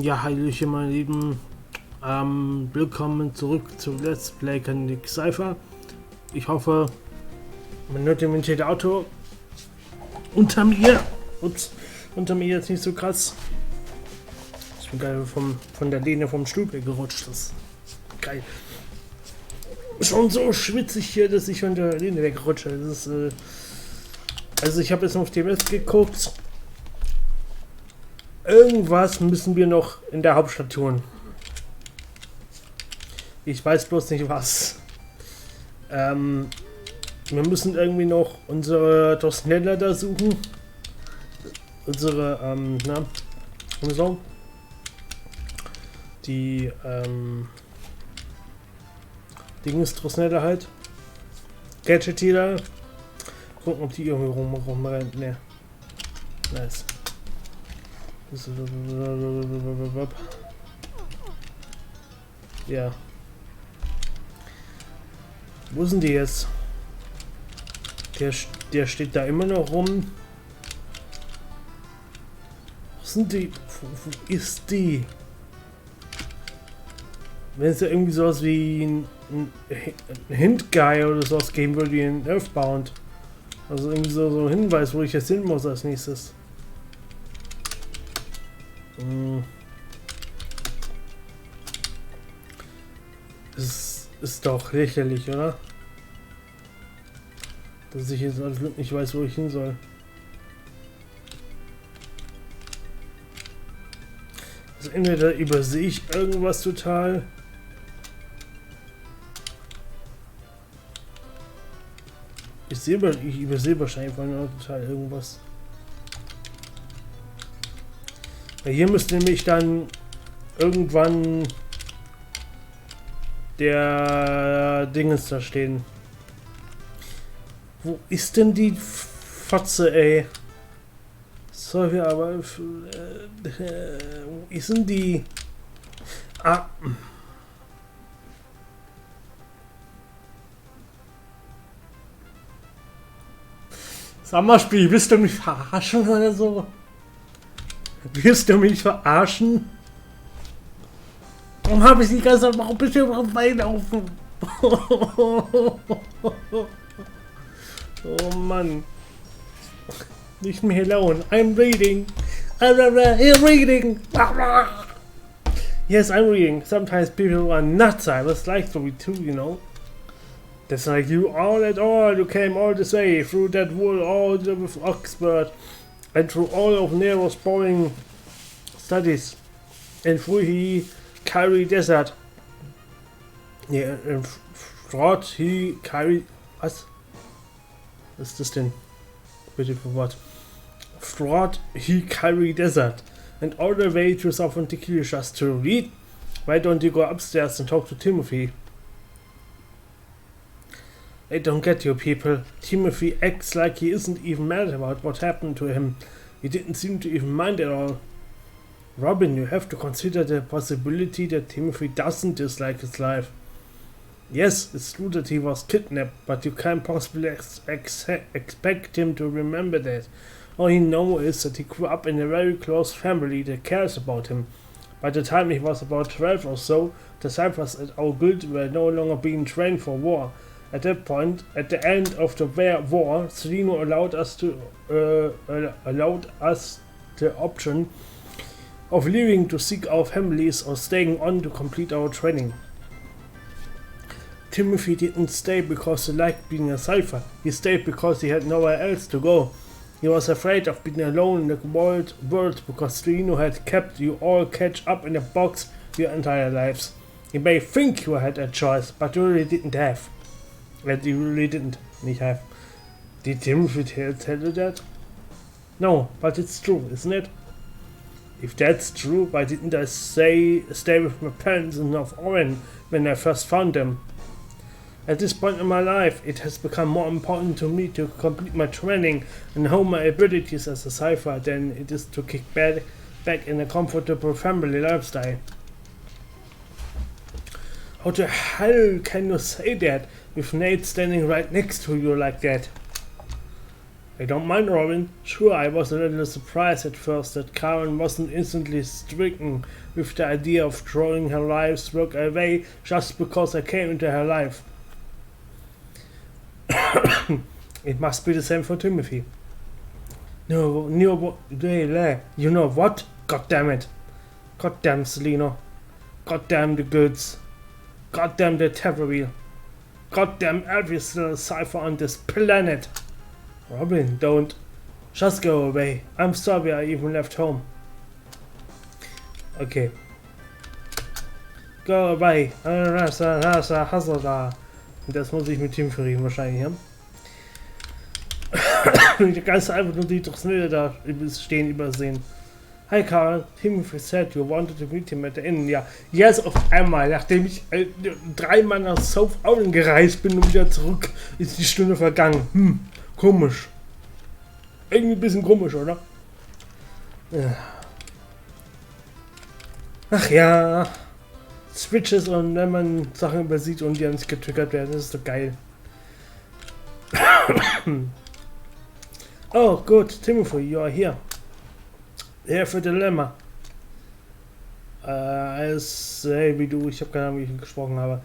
Ja, hallöchen meine Lieben, willkommen zurück zu Let's Play Kinetic Cipher. Ich hoffe, man hört dem Auto unter mir. Ups, unter mir jetzt nicht so krass. Ich bin geil von der Lehne vom Stuhl gerutscht. Das ist geil. Schon so schwitzig hier, dass ich von der Lehne wegrutsche. Das ist, also ich habe jetzt auf die Welt geguckt. Irgendwas müssen wir noch in der Hauptstadt tun. Ich weiß bloß nicht was. Wir müssen irgendwie noch unsere Schneller da suchen. Unsere, so. Die, Dings schneller halt. Gadget da. Gucken, ob die irgendwie rumrennt. Ne. Nice. Ja. Wo sind die jetzt? Der steht da immer noch rum. Wo sind die? Wo ist die? Wenn es ja irgendwie sowas wie ein Hint-Guy oder sowas geben würde wie in Earthbound. Also irgendwie so ein Hinweis, wo ich jetzt hin muss als nächstes. Es ist doch lächerlich, oder? Dass ich jetzt alles nicht weiß, wo ich hin soll. Also entweder übersehe ich irgendwas total. Ich übersehe wahrscheinlich total irgendwas. Hier müsste nämlich dann irgendwann der Dingens da stehen. Wo ist denn die Fotze, ey? Sorry, aber wo ist denn die? Ah. Sag mal, Spiel, willst du mich verarschen oder so? Willst du mich verarschen? Warum habe ich die ganze Zeit, warum bist du überhaupt weglaufen? Oh Mann. Leave me alone. I'm reading. I'm reading. Yes, I'm reading. Sometimes people are nuts. I was like to be too, you know. That's like you all at all. You came all this way through that wall, all the with Oxford. And through all of Nero's boring studies, and through he carry desert. Yeah, and throughout he carry was? Was ist das denn? Bitte für was? Throughout he carry desert, and all the way to Southern Tequila just to read. Why don't you go upstairs and talk to Timothy? I don't get you people. Timothy acts like he isn't even mad about what happened to him. He didn't seem to even mind at all. Robin, you have to consider the possibility that Timothy doesn't dislike his life. Yes, it's true that he was kidnapped, but you can't possibly expect him to remember that. All he knows is that he grew up in a very close family that cares about him. By the time he was about 12 or so, the Cyphers at our guild were no longer being trained for war. At that point, at the end of the war, Celino allowed us the option of leaving to seek our families or staying on to complete our training. Timothy didn't stay because he liked being a Cipher. He stayed because he had nowhere else to go. He was afraid of being alone in the world because Celino had kept you all catch up in a box your entire lives. You may think you had a choice, but you really didn't have. And you really didn't have. Did Timothy tell you that? No, but it's true, isn't it? If that's true, why didn't I stay with my parents in North Orange when I first found them? At this point in my life, it has become more important to me to complete my training and hone my abilities as a Cipher than it is to kick back in a comfortable family lifestyle. How the hell can you say that with Nate standing right next to you like that? I don't mind, Robin. Sure, I was a little surprised at first that Karen wasn't instantly stricken with the idea of throwing her life's work away just because I came into her life. It must be the same for Timothy. No, you know what? God damn it. God damn Selena. God damn the goods. God damn the Terrorwheel. God damn every single cipher on this planet. Robin, don't. Just go away. I'm sorry I even left home. Okay. Go away. Und das muss ich mit Tim verreden wahrscheinlich, ja? Die ganze einfach nur die durchs Müll da stehen übersehen. Hi Carl, Timothy said you wanted to meet him at the inn. Ja, jetzt auf einmal, nachdem ich 3 Mal nach South Aulen gereist bin und wieder zurück, ist die Stunde vergangen. Komisch. Irgendwie ein bisschen komisch, oder? Ja. Ach ja. Switches und wenn man Sachen übersieht und die nicht getriggert werden, das ist doch geil. Oh, good, Timothy, you are here. Here for Dilemma. Hey, wie du, ich habe keine Ahnung, wie ich ihn gesprochen habe.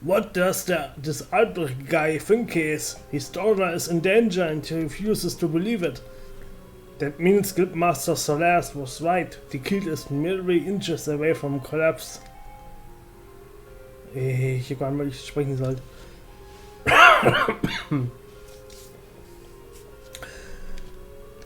What does this Albrecht guy think he is? His daughter is in danger and he refuses to believe it. That means Guildmaster Solaris was right. The kid is merely inches away from collapse. Ich habe gar nicht, weil ich sprechen sollte.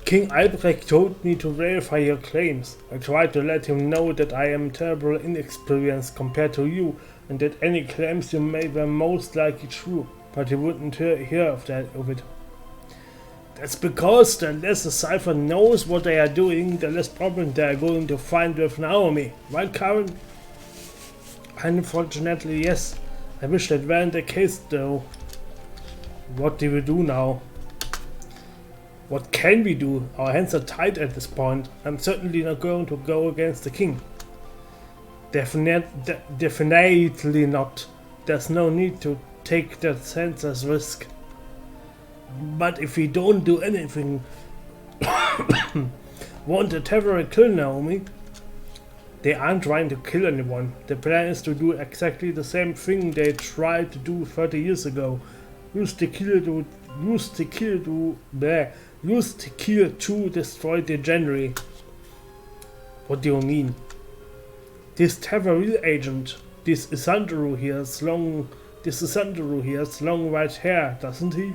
King Albrecht told me to verify your claims. I tried to let him know that I am terribly inexperienced compared to you, and that any claims you made were most likely true, but he wouldn't hear of it. That's because the less the Cipher knows what they are doing, the less problem they are going to find with Naomi. Right, Karen? Unfortunately, yes. I wish that weren't the case, though. What do we do now? What can we do? Our hands are tied at this point. I'm certainly not going to go against the king. Definitely not. There's no need to take that senseless risk. But if we don't do anything, won't the terror kill Naomi? They aren't trying to kill anyone. The plan is to do exactly the same thing they tried to do 30 years ago. Use the kill to destroy the January. What do you mean? This Terrorwheel agent, this Isandru here has long white hair, doesn't he?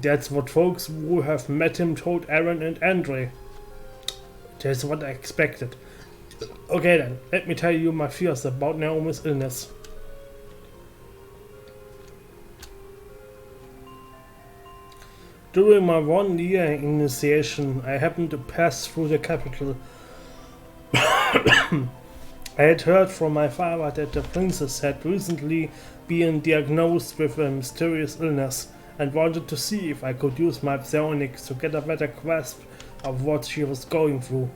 That's what folks who have met him told Aaron and Andre. That's what I expected. Okay then, let me tell you my fears about Naomi's illness. During my 1-year initiation, I happened to pass through the capital. I had heard from my father that the princess had recently been diagnosed with a mysterious illness and wanted to see if I could use my psionics to get a better grasp of what she was going through.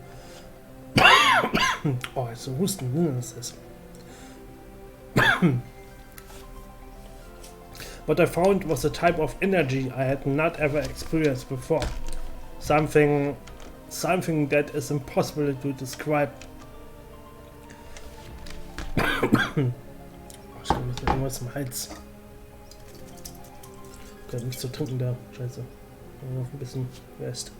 Oh, it's a Husten, is this? What I found was a type of energy I had not ever experienced before. Something that is impossible to describe. Ich komme jetzt mit irgendwas im Hals. Gerade nichts zu trinken da, scheiße. Noch ein bisschen Rest.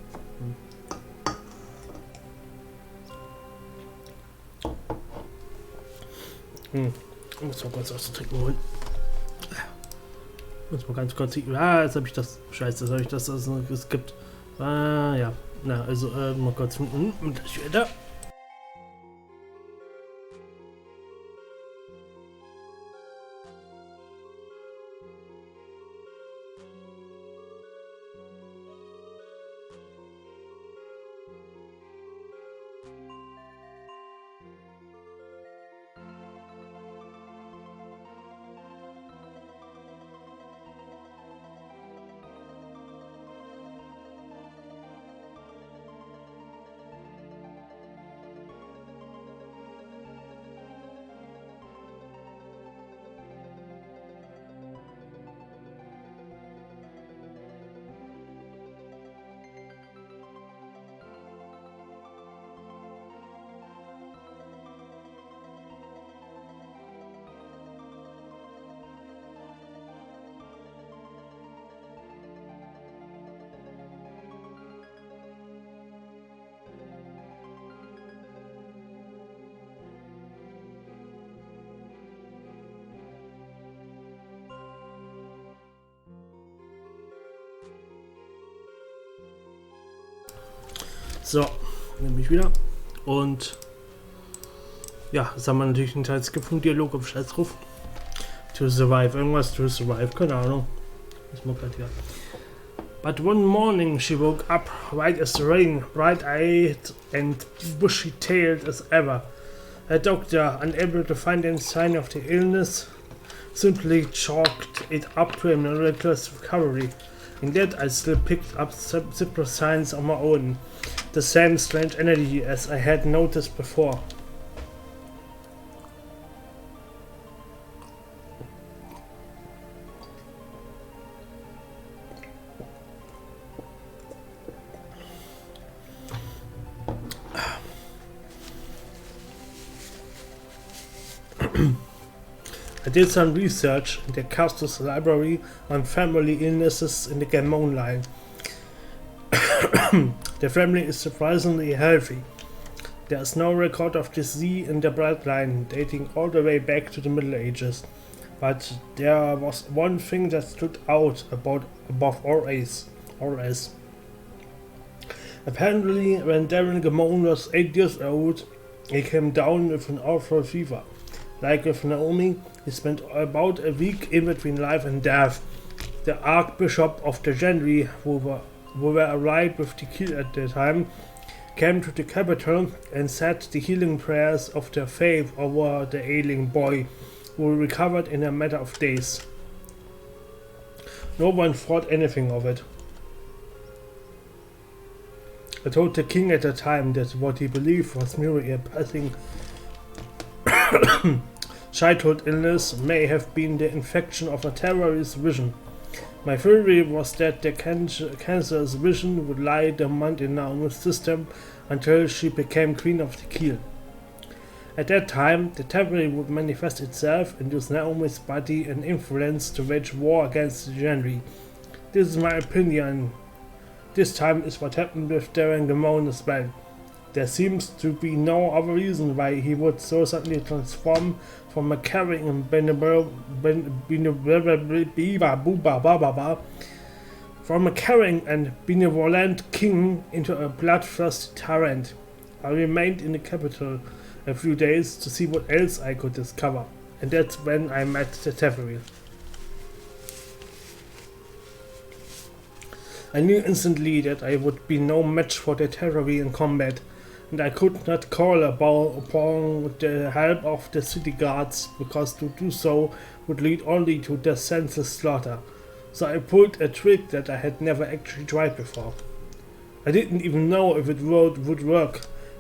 Ich muss mal kurz was zu trinken holen. Muss mal ganz kurz. Jetzt habe ich das. Scheiße, jetzt habe ich das geskippt. Ja. Na, also, mal kurz. Das wieder. So, nehme ich wieder. Und ja, das haben wir natürlich einen Teil Skip vom Dialog auf Scheißruf. To survive, irgendwas to survive, keine Ahnung. Das muss man hier. But one morning she woke up white as the rain, bright-eyed and bushy-tailed as ever. Her doctor, unable to find any sign of the illness, simply chalked it up to a miraculous recovery. In that, I still picked up simple signs on my own, the same strange energy as I had noticed before. I did some research in the Castus library on family illnesses in the Gammon line. The family is surprisingly healthy. There is no record of disease in the bloodline dating all the way back to the Middle Ages. But there was one thing that stood out above all else. Apparently, when Darren Gammon was 8 years old, he came down with an awful fever. Like with Naomi, he spent about a week in between life and death. The Archbishop of the Genre, who were allied with the Kiel at the time, came to the capital and said the healing prayers of their faith over the ailing boy, who recovered in a matter of days. No one thought anything of it. I told the king at the time that what he believed was merely a passing childhood illness may have been the infection of a terrorist vision. My theory was that the cancerous vision would lie dormant in Naomi's system until she became queen of the Kiel. At that time, the terror would manifest itself and use Naomi's body and influence to wage war against the genre. This is my opinion. This time is what happened with Darren Gammon as well. There seems to be no other reason why he would so suddenly transform from a caring and benevolent king into a bloodthirsty tyrant. I remained in the capital a few days to see what else I could discover, and that's when I met the Teferi. I knew instantly that I would be no match for the Teferi in combat, and I could not call upon the help of the city guards, because to do so would lead only to their senseless slaughter. So I pulled a trick that I had never actually tried before. I didn't even know if it would work.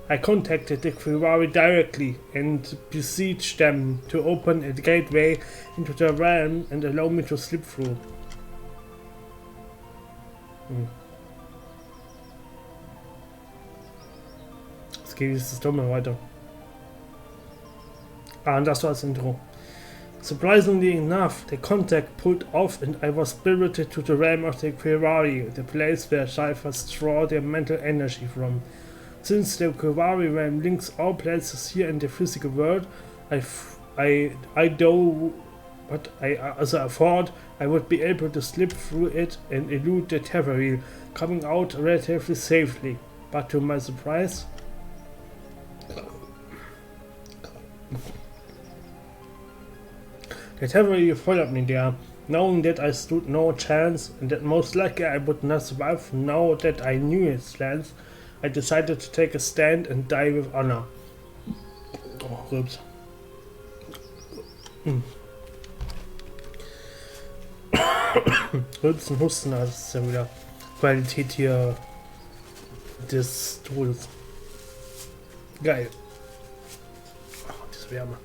I contacted the Ferrari directly and beseeched them to open a gateway into the realm and allow me to slip through. Jetzt geht es dumme weiter. Und das war das Intro. Surprisingly enough, the contact pulled off and I was spirited to the realm of the Ferrari, the place where Ciphers draw their mental energy from. Since the Ferrari realm links all places here in the physical world, I thought I would be able to slip through it and elude the Teferi, coming out relatively safely. But to my surprise, the Teferi followed me there, knowing that I stood no chance and that most likely I would not survive. Now that I knew its plans, I decided to take a stand and die with honor. Oh, Rübs. Rülpsen, Husten, das ist ja wieder Qualität hier des Todes. Geil. Oh, diese Wärme.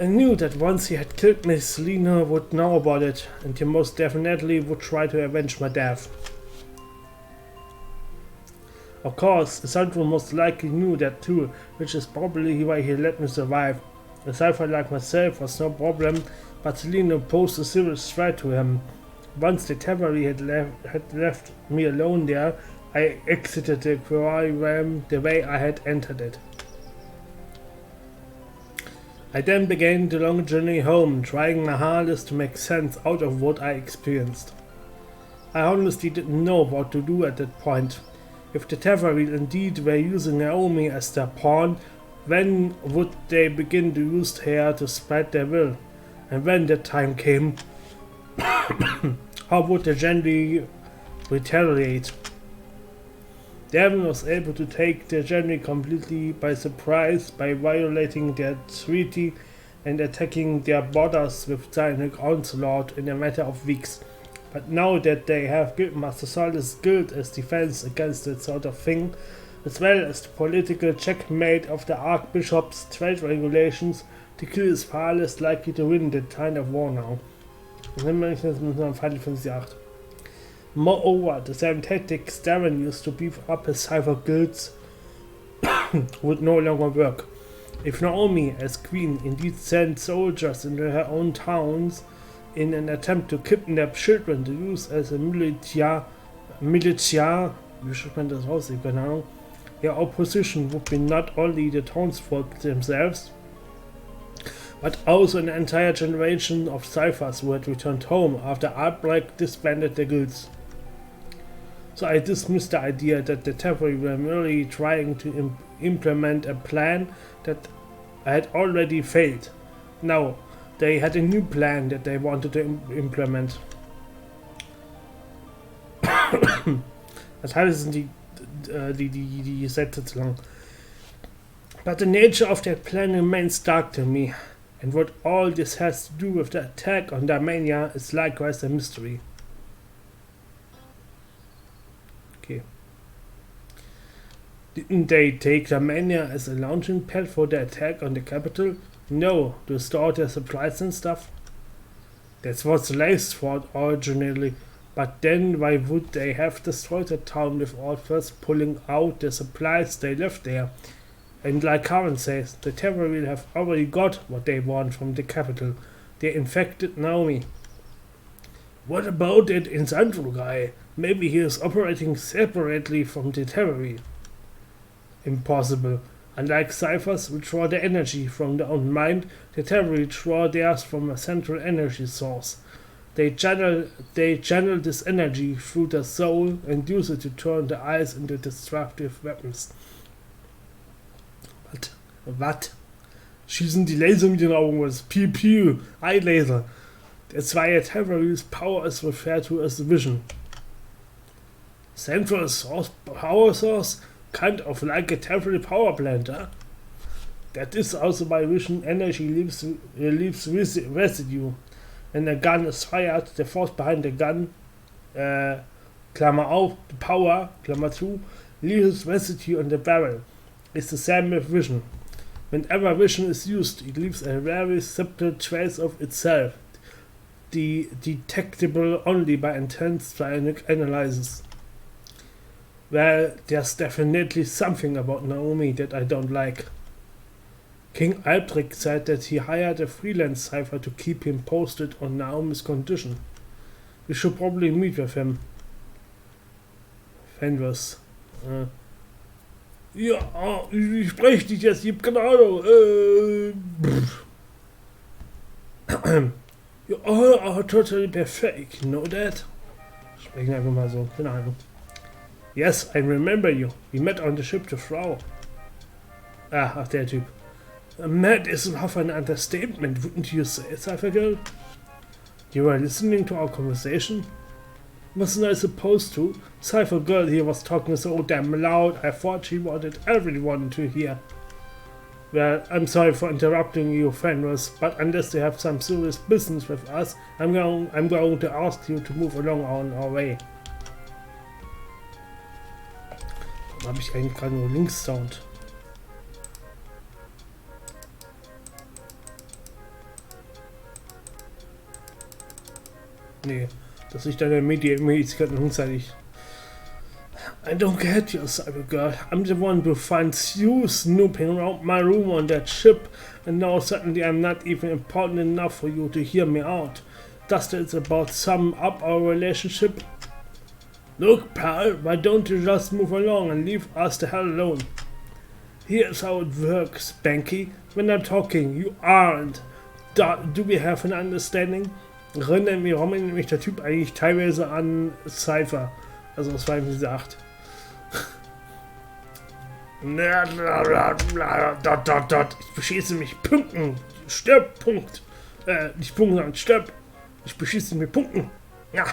I knew that once he had killed me, Selena would know about it, and he most definitely would try to avenge my death. Of course, Sandro most likely knew that too, which is probably why he let me survive. A Cipher like myself was no problem, but Selena posed a serious threat to him. Once the Teferi had left me alone there, I exited the Ferrari realm the way I had entered it. I then began the long journey home, trying my hardest to make sense out of what I experienced. I honestly didn't know what to do at that point. If the Teveril indeed were using Naomi as their pawn, when would they begin to use her to spread their will? And when that time came, how would the Genji retaliate? Devon was able to take the Genji completely by surprise by violating their treaty and attacking their borders with giant onslaught in a matter of weeks. But now that they have Guildmaster Solid's guild as defense against that sort of thing, as well as the political checkmate of the Archbishop's trade regulations, the kill is far less likely to win that kind of war now. Final Fantasy VIII. Moreover, the same tactics Darren used to beef up his Cipher guilds would no longer work. If Naomi, as queen, indeed sent soldiers into her own towns in an attempt to kidnap children to use as a militia, wie spricht man das aus? Keine Ahnung. Their opposition would be not only the townsfolk themselves, but also an entire generation of Ciphers who had returned home after Outbreak disbanded their guilds. So I dismissed the idea that the Teveril were merely trying to implement a plan that had already failed. Now, they had a new plan that they wanted to implement. Das sind die Sätze zu lang. But the nature of that plan remains dark to me, and what all this has to do with the attack on Darmania is likewise a mystery. Okay. Didn't they take Darmania as a launching pad for the attack on the capital? No, to store their supplies and stuff. That's what the Slaves thought originally, but then why would they have destroyed the town without first pulling out the supplies they left there? And like Karen says, the Teveril have already got what they want from the capital. They infected Naomi. What about that Insandro guy? Maybe he is operating separately from the Teveril. Impossible. Unlike Ciphers, which draw their energy from their own mind, the Teveril draw theirs from a central energy source. They channel this energy through their soul and use it to turn the eyes into destructive weapons. Was? Schießen die Laser mit den Augen, was? Pew pew, eye laser. Der zweite Teveril's power is referred to as vision. Central source, power source, kind of like a Teveril power plant, huh? That is also why vision energy leaves residue. When a gun is fired, the force behind the gun, Klammer auf, the power, Klammer zu, leaves residue on the barrel. It's the same with vision. Whenever vision is used, it leaves a very subtle trace of itself, detectable only by intense psionic analysis. Well, there's definitely something about Naomi that I don't like. King Albrecht said that he hired a freelance cipher to keep him posted on Naomi's condition. We should probably meet with him. Fenris. Ja, ich spreche dich jetzt, ich hab keine Ahnung. Ja, totally perfect, you know that? Sprechen einfach mal so, keine Ahnung. Yes, I remember you. We met on the ship to Frau. Ach, der Typ. Mad is half an understatement, wouldn't you say, Cipher Girl? You were listening to our conversation? Wasn't I supposed to? Cipher Girl here was talking so damn loud, I thought she wanted everyone to hear. Well, I'm sorry for interrupting you, Fenris, but unless you have some serious business with us, I'm going to ask you to move along on our way. Warum habe ich eigentlich gerade nur Links-Sound? Nee, das ist dann der Medizin unzeitig. I don't get you, Cyber Girl. I'm the one who finds you snooping around my room on that ship, and now suddenly I'm not even important enough for you to hear me out. Does that about sum up our relationship? Look, pal, why don't you just move along and leave us the hell alone? Here's how it works, Banky. When I'm talking, you aren't. Do we have an understanding? Erinnert mich der Typ eigentlich teilweise an Cipher, also aus Final Fantasy VIII. Ich beschieße mich Punkten. Stirb, Punkt. Nicht Punkten, sondern stirb. Ich beschieße mich Punkten. Ja.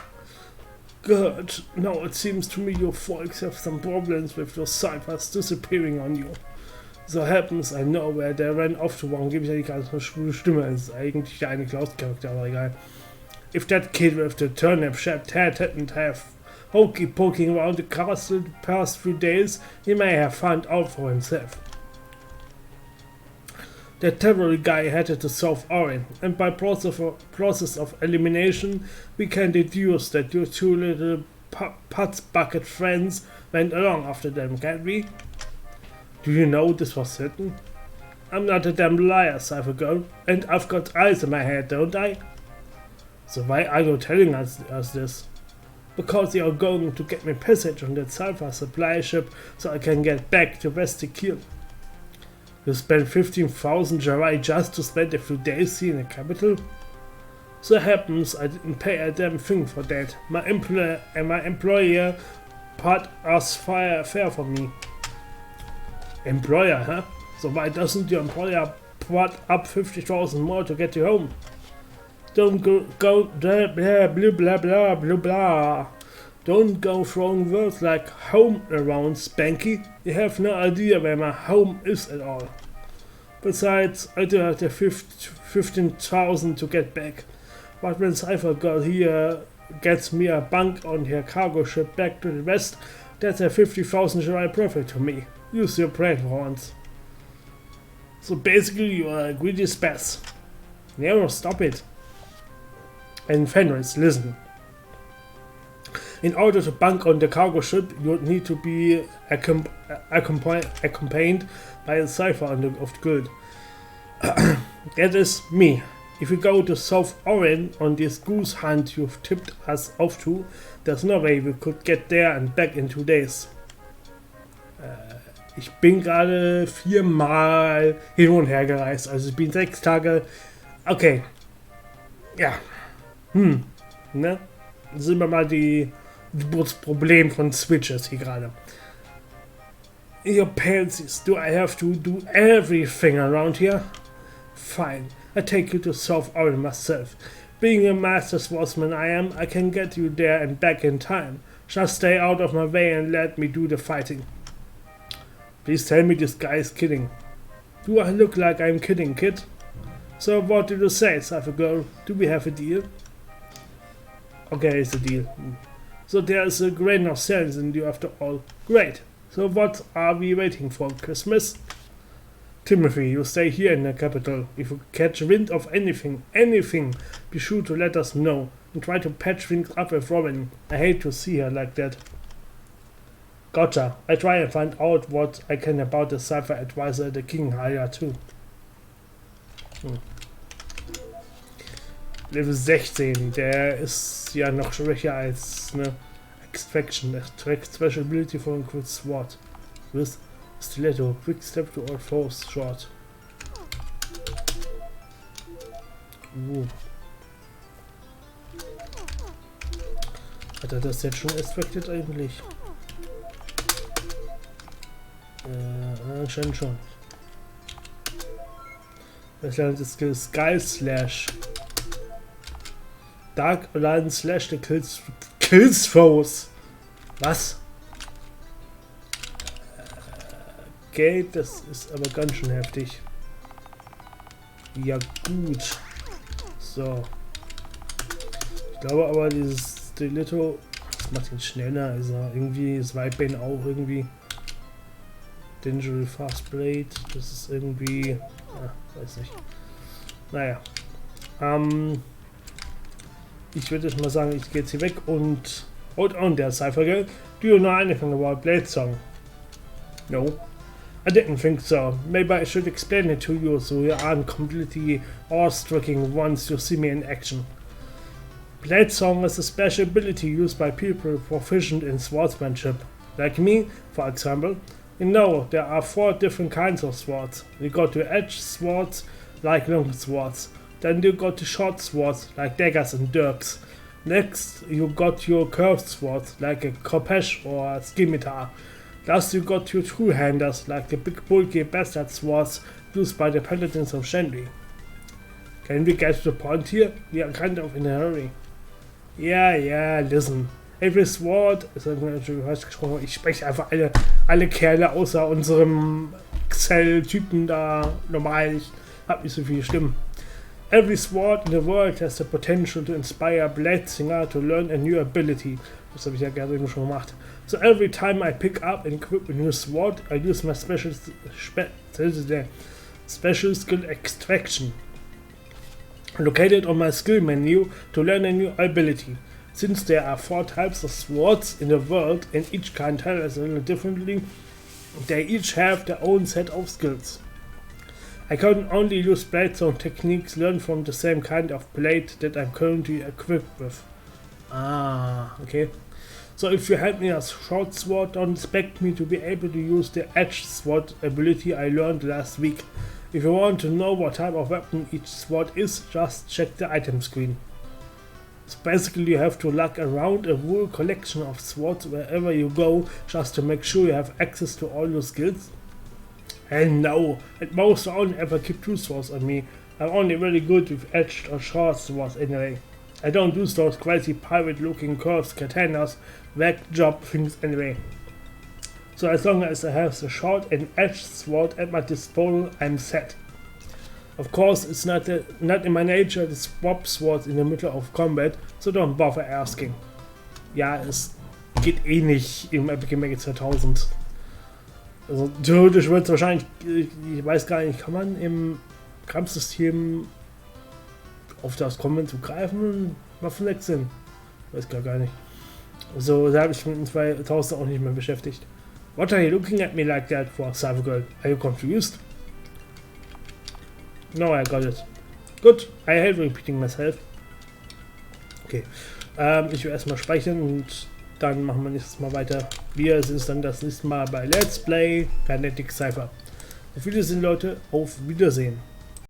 Good. Now it seems to me your folks have some problems with your ciphers disappearing on you. So happens, I know where they ran off to. Warum gebe ich ja die ganze schwule Stimme? Das ist eigentlich der eine Klaus-Charakter, aber egal. If that kid with the turnip-shaped head hadn't have hokey poking around the castle the past few days, he may have found out for himself. The terrible guy headed to South Orin, and by process of elimination, we can deduce that your two little putz bucket friends went along after them, can't we? Do you know this for certain? I'm not a damn liar, Cipher girl, and I've got eyes in my head, don't I? So why are you telling us this? Because you're going to get me passage on that Cipher supply ship so I can get back to Westikil. You spent 15,000 Jahr just to spend a few days here in the capital? So happens I didn't pay a damn thing for that. My employer part us fair for me. Employer, huh? So why doesn't your employer pot up 50,000 more to get you home? Don't go blah blah blah blah blah blah blah. Don't go throwing words like home around, Spanky. You have no idea where my home is at all. Besides, I do have the 15,000 to get back. But when Cipher girl here gets me a bunk on her cargo ship back to the west, that's a 50,000 Jahr profit to me. Use your brain for once. So basically you are a greedy spaz. Never stop it. And Fenris, listen. In order to bunk on the cargo ship, you would need to be accompanied by a Cipher of the guild. That is me. If we go to South Orin on this goose hunt you've tipped us off to, there's no way we could get there and back in 2 days. Ich bin gerade 4-mal hin und her gereist, also ich bin 6 Tage. Okay. Ja. Ne? Sind wir mal die Geburtsproblem von Switches hier gerade. Your pansies, do I have to do everything around here? Fine, I take you to South Orin myself. Being a master swordsman I am, I can get you there and back in time. Just stay out of my way and let me do the fighting. Please tell me this guy is kidding. Do I look like I'm kidding, kid? So what do you say, Cipher girl? Do we have a deal? Okay, it's a deal. So there's a grain of sense in you after all. Great. So what are we waiting for? Christmas? Timothy, you stay here in the capital. If you catch wind of anything, be sure to let us know and try to patch things up with Robin. I hate to see her like that. Gotcha. I try and find out what I can about the Cipher advisor the King hired too. Level 16, der ist ja noch schwächer als eine Extraction. Extract Special Ability for a Quick Sword. With Stiletto, Quick Step to all foes, Short. Hat er das jetzt schon extracted eigentlich? Anscheinend schon. Das lernt das Skill Sky Slash. Dark Alliance Slash, der kills foes. Was? Okay, das ist aber ganz schön heftig. Ja gut. So. Ich glaube aber dieses Stiletto, das macht ihn schneller. Also irgendwie ist Whitebane auch irgendwie. Dangerous Fast Blade, das ist irgendwie. Weiß nicht. Naja. Ich würde jetzt mal sagen, ich gehe jetzt hier weg und. Hold on there, Cipher girl. Do you know anything about Blade Song? No. I didn't think so. Maybe I should explain it to you so you aren't completely awe-stricken once you see me in action. Blade Song is a special ability used by people proficient in swordsmanship. Like me, for example. You know, there are 4 different kinds of swords. You got your edge swords, like long swords. Then you got the short swords, like daggers and dirks. Next, you got your curved swords, like a khopesh or a scimitar. Last you got your two-handers, like the big bulky bastard swords used by the paladins of Shandy. Can we get to the point here? We are kind of in a hurry. Yeah, listen. Every sword, ich spreche einfach alle Kerle außer unserem Excel-Typen da normal, ich hab nicht so viele Stimmen. Every sword in the world has the potential to inspire Blade Singer to learn a new ability. Das habe ich ja gerade eben schon gemacht. So every time I pick up and equip a new sword, I use my special skill extraction, located on my skill menu, to learn a new ability. Since there are 4 types of swords in the world and each kind handles a little differently, they each have their own set of skills. I can only use blade zone techniques learned from the same kind of blade that I'm currently equipped with. Ah, okay. So if you hand me a short sword, don't expect me to be able to use the edge sword ability I learned last week. If you want to know what type of weapon each sword is, just check the item screen. So basically you have to lug around a whole collection of swords wherever you go, just to make sure you have access to all your skills. And no, at most I only ever keep 2 swords on me. I'm only really good with edged or short swords anyway. I don't use those crazy pirate looking curved katanas, whack job things anyway. So as long as I have the short and edged sword at my disposal, I'm set. Of course, it's not in my nature to swap swords in the middle of combat, so don't bother asking. Ja, es geht eh nicht im Epic Maker 2000. Also theoretisch wird es wahrscheinlich, ich weiß gar nicht, kann man im Kampfsystem auf das Combat zugreifen und Waffen wechseln? Weiß gar nicht. So, da habe ich mich in 2000 auch nicht mehr beschäftigt. What are you looking at me like that for, Cipher Girl? Are you confused? No, I got it. Good, I hate repeating myself. Okay, ich will erstmal speichern und dann machen wir nächstes Mal weiter. Wir sehen uns dann das nächste Mal bei Let's Play Kinetic Cipher. Auf Wiedersehen, Leute, auf Wiedersehen.